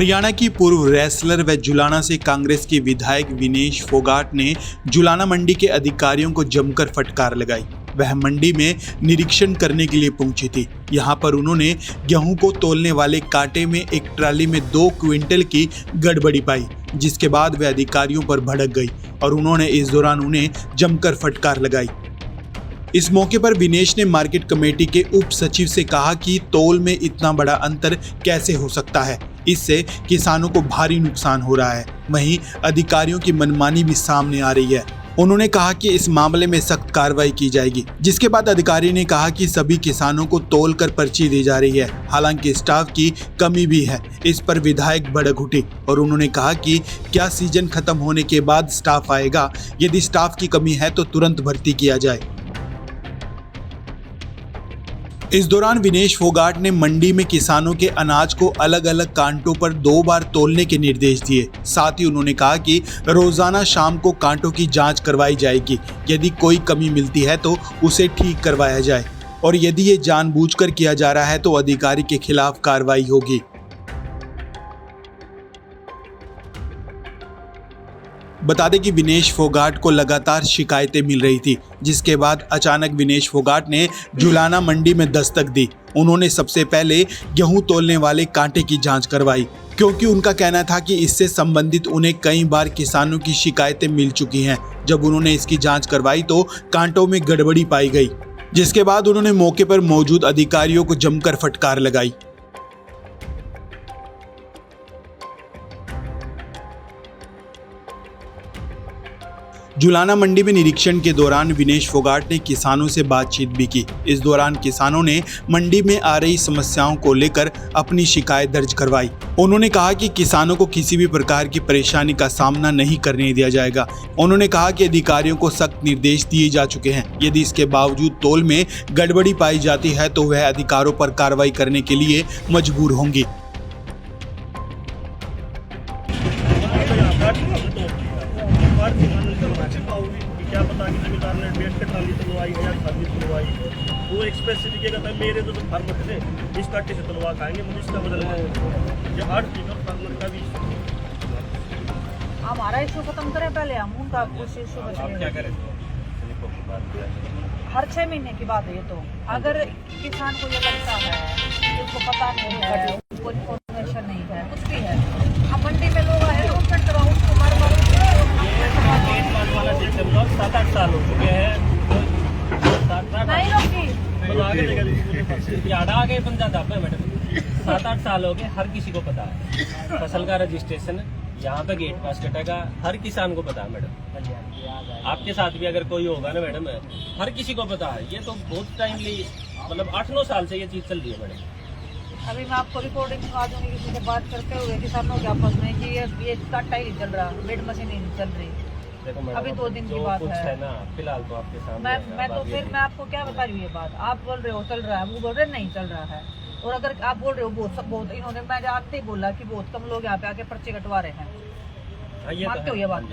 हरियाणा की पूर्व रेसलर व जुलाना से कांग्रेस के विधायक विनेश फोगाट ने जुलाना मंडी के अधिकारियों को जमकर फटकार लगाई। वह मंडी में निरीक्षण करने के लिए पहुंची थी। यहां पर उन्होंने गेहूं को तोलने वाले कांटे में एक ट्राली में 2 क्विंटल की गड़बड़ी पाई, जिसके बाद वह अधिकारियों पर भड़क गई और उन्होंने इस दौरान उन्हें जमकर फटकार लगाई। इस मौके पर विनेश ने मार्केट कमेटी के उप सचिव से कहा कि तौल में इतना बड़ा अंतर कैसे हो सकता है, इससे किसानों को भारी नुकसान हो रहा है। वहीं अधिकारियों की मनमानी भी सामने आ रही है। उन्होंने कहा कि इस मामले में सख्त कार्रवाई की जाएगी, जिसके बाद अधिकारी ने कहा कि सभी किसानों को तौल कर पर्ची दी जा रही है। हालांकि स्टाफ की कमी भी है। इस पर विधायक भड़क उठे और उन्होंने कहा कि क्या सीजन खत्म होने के बाद स्टाफ आएगा? यदि स्टाफ की कमी है तो तुरंत भर्ती किया जाए। इस दौरान विनेश फोगाट ने मंडी में किसानों के अनाज को अलग अलग कांटों पर 2 बार तौलने के निर्देश दिए। साथ ही उन्होंने कहा कि रोजाना शाम को कांटों की जांच करवाई जाएगी। यदि कोई कमी मिलती है तो उसे ठीक करवाया जाए और यदि ये जानबूझकर किया जा रहा है तो अधिकारी के खिलाफ कार्रवाई होगी। बता दें कि विनेश फोगाट को लगातार शिकायतें मिल रही थी, जिसके बाद अचानक विनेश फोगाट ने जुलाना मंडी में दस्तक दी। उन्होंने सबसे पहले गेहूं तोलने वाले कांटे की जांच करवाई, क्योंकि उनका कहना था कि इससे संबंधित उन्हें कई बार किसानों की शिकायतें मिल चुकी हैं। जब उन्होंने इसकी जांच करवाई तो कांटों में गड़बड़ी पाई गई, जिसके बाद उन्होंने मौके पर मौजूद अधिकारियों को जमकर फटकार लगाई। जुलाना मंडी में निरीक्षण के दौरान विनेश फोगाट ने किसानों से बातचीत भी की। इस दौरान किसानों ने मंडी में आ रही समस्याओं को लेकर अपनी शिकायत दर्ज करवाई। उन्होंने कहा कि किसानों को किसी भी प्रकार की परेशानी का सामना नहीं करने दिया जाएगा। उन्होंने कहा कि अधिकारियों को सख्त निर्देश दिए जा चुके हैं। यदि इसके बावजूद तौल में गड़बड़ी पाई जाती है तो वह अधिकारियों पर कार्रवाई करने के लिए मजबूर होंगी। क्या पता कि जमींदार ने 1.5 ट्राली तलवाई है या खाली तलवाई है, वो एक्सप्रेस दिखेगा था मेरे तो फार्मर थे इस काटे से तलवा खाएंगे, मुझे इसका बदल ये 8 फीट और फार्मर का भी हमारा इशू खत्म करें पहले, हम उनका कुछ इशू बचे। क्या करें? हर 6 महीने की बात है ये तो। अगर किसान को ये लगता है, उसको पता नहीं है, उसको इन्फॉर्मेशन नहीं है, कुछ भी है, अब मंडी में लोग आए रोड करवाओ, उसको मार 7-8 साल हो चुके हैं। नहीं रोकी आगे बन जाता है मैडम। 7-8 साल हो गए, हर किसी को पता है फसल का रजिस्ट्रेशन यहाँ पे गेट पास कटेगा, हर किसान को पता है मैडम। आपके साथ भी अगर कोई होगा ना मैडम, हर किसी को पता है। ये तो बहुत टाइमली मतलब 8-9 साल से ये चीज चल रही है मैडम। अभी मैं आपको रिकॉर्डिंग सुना दूंगी किसी से बात करते हुए किसानों के आपस में कि ये काटा ही नहीं चल रहा, वेट मशीन ही नहीं चल रही। देखो मैडम, अभी 2 दिन की बात है ना, फिलहाल तो आपके सामने मैं तो फिर मैं आपको क्या बता रही हूँ, ये बात आप बोल रहे हो चल रहा है, वो बोल रहे नहीं चल रहा है। और अगर आप बोल रहे हो बहुत इन्होंने मैं आते ही बोला कि बहुत कम लोग यहाँ पे आके पर्चे कटवा रहे हैं, मानते हो ये बात?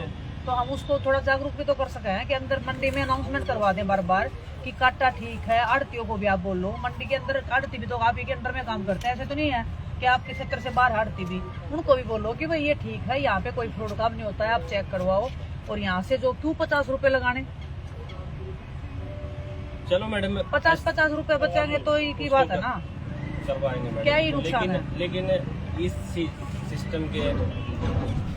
तो हम उसको थोड़ा जागरूक भी तो कर सके हैं कि अंदर मंडी में अनाउंसमेंट करवा दें बार बार कि काटा ठीक है। आड़तियों को भी आप बोल लो, मंडी के अंदर आड़ती भी तो आप ही के अंदर में काम करते हैं, ऐसे तो नहीं है कि आपके सेक्टर से बाहर आड़ती भी, उनको भी बोलो कि भाई ये ठीक है, यहाँ पे कोई फ्रॉड काम नहीं होता है, आप चेक करवाओ। और यहाँ से जो क्यों 50 रुपए लगाने? चलो मैडम 50 रुपए बचाएंगे तो ही की बात है ना, करवाएंगे मैडम। क्या ही नुकसान है? लेकिन इस सिस्टम के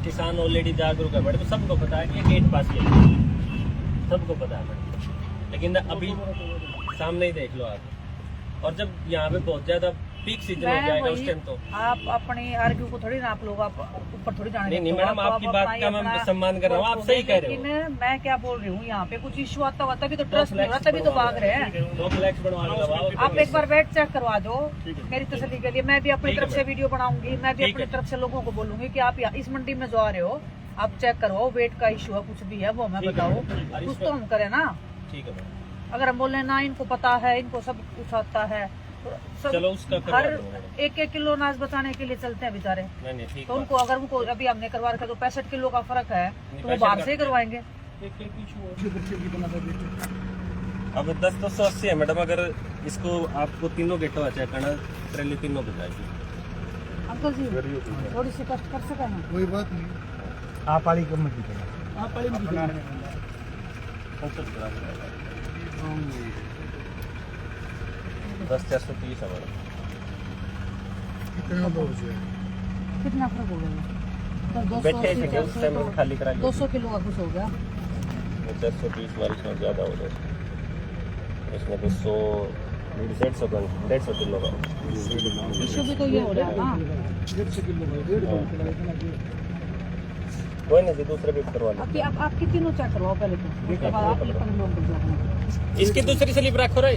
किसान ऑलरेडी जागरूक है मैडम, सबको पता है कि गेट पास है, सबको पता है मैडम। लेकिन अभी सामने ही देख लो आप, और जब यहाँ पे बहुत ज्यादा पीक सीजन हो जाएगा उस टाइम तो आप अपनी आर्ग्यू को थोड़ी ना आप लोग आप ऊपर थोड़ी जाने नहीं मैडम, आपकी बात का मैं सम्मान कर रहा हूँ, आप सही कह रहे हो। लेकिन मैं क्या बोल रही हूँ, यहाँ पे कुछ इश्यू आता हुआ तभी तो ट्रस्ट नहीं हो रहा, तभी तो भाग रहे हैं। 2 फ्लैक्स बनवा आप एक बार वेट चेक करवा दो मेरी तसल्ली के लिए। मैं भी अपनी तरफ से वीडियो बनाऊंगी, मैं भी अपनी तरफ से लोगों को बोलूंगी कि आप इस मंडी में जो आ रहे हो आप चेक करवाओ, वेट का इशू है कुछ भी है वो हमें बताओ, कुछ तो हम करें ना। ठीक है। अगर हम बोले ना इनको पता है, इनको सब कुछ आता है, चलो उसका हर 1-1 किलो अनाज बचाने के लिए चलते हैं बेचारे। तो उनको अगर उनको अभी हमने करवा रखा तो 65 किलो का फर्क है तो वो बाहर से ही करवाएंगे। अब 10-280 है मैडम, अगर इसको आपको तीनों गेटो चेक करना, ट्रेली तीनों बजाएगी। हम अंकल जी थोड़ी सी कष्ट कर सके हैं। कोई बात नहीं, आप वाली कम मत कीजिएगा, आप वाली मत कीजिएगा। 10,430 है मैडम। कितना बोझ है? कितना फर्क हो गया? तो 200 बैठे थे उस टाइम में खाली करा लिया। 200 किलो का कुछ हो गया। 430 हमारे साथ ज़्यादा हो जाए, इसमें 200 150 किलो का। इशू भी तो ये हो रहा है ना। 150 किलो कोई नहीं, दूसरे भी करवा लो। आप तीनों चेक करवाओ पहले तो, उसके बाद आप ये लोग को इसकी दूसरी स्लिप रखो रे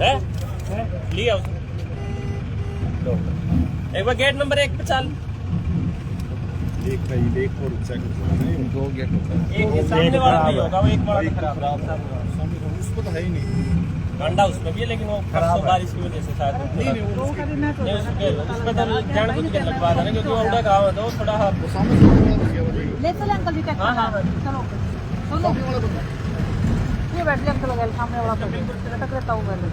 है लिया उसने। लो। एक बार गेट नंबर 1 पे चल। एक और चेक नहीं, 2 गेट होता है। एक के सामने वाला भी होगा, वो एक बड़ा खराब उसको तो है ही नहीं, ठंडा उसमें भी है, लेकिन वो परसों बारिश की वजह से शायद नहीं उसमें तो जान बुझ के लगवा देना, क्योंकि वो उड़ा गाँव है तो थोड़ा ले चले अंकल जी टैक्टर। हाँ। चलो सुनो ये बैठ ले अंकल वगैरह सामने वाला टक लेता हूँ पहले।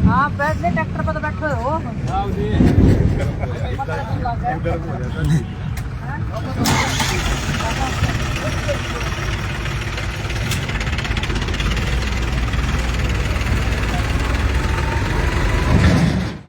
हाँ बैठ ले, ट्रैक्टर पर तो बैठे हो।